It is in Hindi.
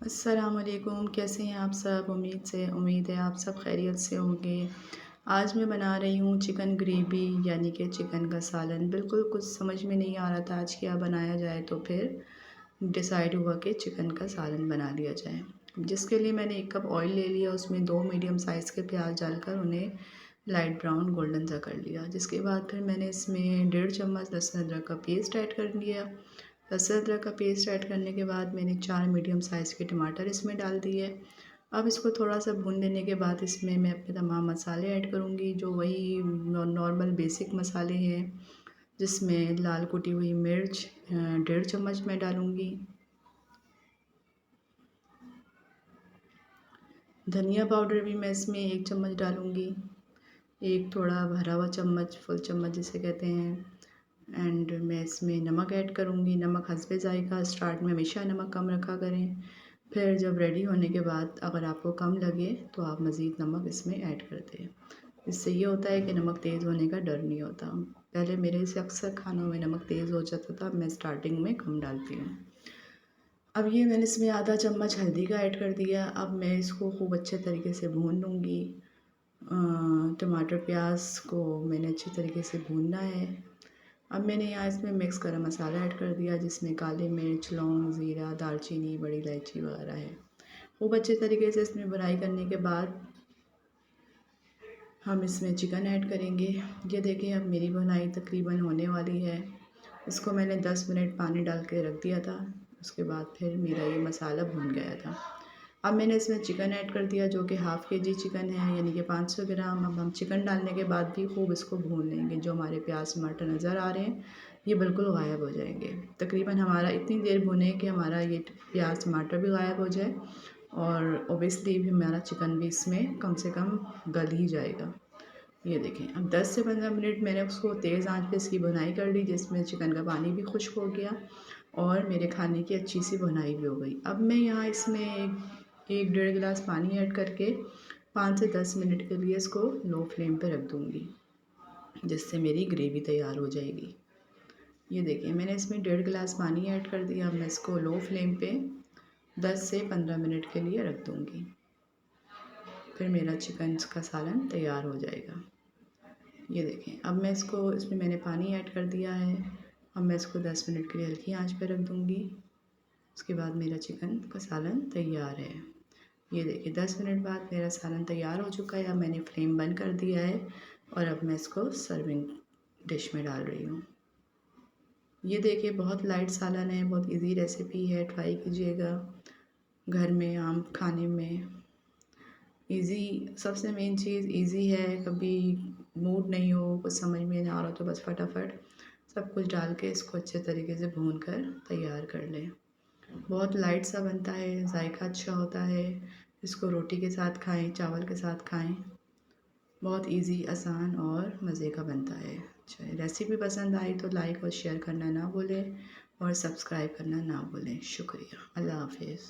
अस्सलामुअलैकुम, कैसे हैं आप सब। उम्मीद है आप सब खैरियत से होंगे। आज मैं बना रही हूँ चिकन ग्रेवी यानी कि चिकन का सालन। बिल्कुल कुछ समझ में नहीं आ रहा था आज क्या बनाया जाए, तो फिर डिसाइड हुआ कि चिकन का सालन बना लिया जाए। जिसके लिए मैंने 1 कप ऑयल ले लिया, उसमें 2 मीडियम साइज़ के प्याज डालकर उन्हें लाइट ब्राउन गोल्डन सा कर लिया। जिसके बाद फिर मैंने इसमें 1.5 चम्मच लहसुन अदरक का पेस्ट ऐड कर दिया। लहसुन अदरक का पेस्ट ऐड करने के बाद मैंने 4 मीडियम साइज़ के टमाटर इसमें डाल दिए। अब इसको थोड़ा सा भून लेने के बाद इसमें मैं अपने तमाम मसाले ऐड करूँगी, जो वही नॉर्मल बेसिक मसाले हैं, जिसमें लाल कुटी हुई मिर्च 1.5 चम्मच मैं डालूँगी। धनिया पाउडर भी मैं इसमें 1 चम्मच डालूँगी। एक थोड़ा भरा हुआ चम्मच, फुल चम्मच जिसे कहते हैं। एंड मैं इसमें नमक ऐड करूँगी, नमक हस्बे ज़ायक़ा। स्टार्ट में हमेशा नमक कम रखा करें, फिर जब रेडी होने के बाद अगर आपको कम लगे तो आप मज़ीद नमक इसमें ऐड कर दें। इससे ये होता है कि नमक तेज़ होने का डर नहीं होता। पहले मेरे से अक्सर खानों में नमक तेज़ हो जाता था, मैं स्टार्टिंग में कम डालती हूँ। अब ये मैंने इसमें आधा चम्मच हल्दी का ऐड कर दिया। अब मैं इसको खूब अच्छे तरीके से भून लूँगी। टमाटर प्याज को मैंने अच्छी तरीके से भूनना है। अब मैंने यहाँ इसमें मिक्स गरम मसाला ऐड कर दिया, जिसमें काली मिर्च, लौंग, ज़ीरा, दालचीनी, बड़ी इलायची वगैरह है। खूब अच्छे तरीके से इसमें भुनाई करने के बाद हम इसमें चिकन ऐड करेंगे। ये देखिए अब मेरी भुनाई तकरीबन होने वाली है। इसको मैंने 10 मिनट पानी डाल के रख दिया था, उसके बाद फिर मेरा ये मसाला भुन गया था। अब मैंने इसमें चिकन ऐड कर दिया, जो कि हाफ़ केजी चिकन है, यानी कि 500 ग्राम। अब हम चिकन डालने के बाद भी खूब इसको भून लेंगे। जो हमारे प्याज टमाटर नज़र आ रहे हैं, ये बिल्कुल गायब हो जाएंगे। तकरीबन हमारा इतनी देर भुने कि हमारा ये प्याज टमाटर भी गायब हो जाए, और ओबियसली भी हमारा चिकन भी इसमें कम से कम गल ही जाएगा। ये देखें, अब 10 से 15 मिनट मैंने उसको तेज़ आंच पे इसकी भुनाई कर ली, जिसमें चिकन का पानी भी खुश्क हो गया और मेरे खाने की अच्छी सी भुनाई भी हो गई। अब मैं यहाँ इसमें एक 1.5 गिलास पानी ऐड करके 5 से 10 मिनट के लिए इसको लो फ्लेम पे रख दूँगी, जिससे मेरी ग्रेवी तैयार हो जाएगी। ये देखिए मैंने इसमें 1.5 गिलास पानी ऐड कर दिया। अब मैं इसको लो फ्लेम पे 10 से 15 मिनट के लिए रख दूँगी, फिर मेरा चिकन का सालन तैयार हो जाएगा। ये देखें अब मैं इसमें मैंने पानी ऐड कर दिया है। अब मैं इसको 10 मिनट के लिए हल्की आंच पर रख दूँगी। उसके बाद मेरा चिकन का सालन तैयार है। ये देखिए 10 मिनट बाद मेरा सालन तैयार हो चुका है। अब मैंने फ्लेम बंद कर दिया है और अब मैं इसको सर्विंग डिश में डाल रही हूँ। ये देखिए बहुत लाइट सालन है, बहुत इजी रेसिपी है, ट्राई कीजिएगा घर में आम खाने में। इजी, सबसे मेन चीज़ इजी है। कभी मूड नहीं हो, कुछ समझ में ना आ रहा तो बस फटाफट सब कुछ डाल के इसको अच्छे तरीके से भून कर तैयार कर लें। बहुत लाइट सा बनता है, जायका अच्छा होता है। इसको रोटी के साथ खाएं, चावल के साथ खाएं। बहुत इजी, आसान और मज़े का बनता है। अच्छा, रेसिपी पसंद आई तो लाइक और शेयर करना ना भूलें और सब्सक्राइब करना ना भूलें। शुक्रिया। अल्लाह हाफिज़।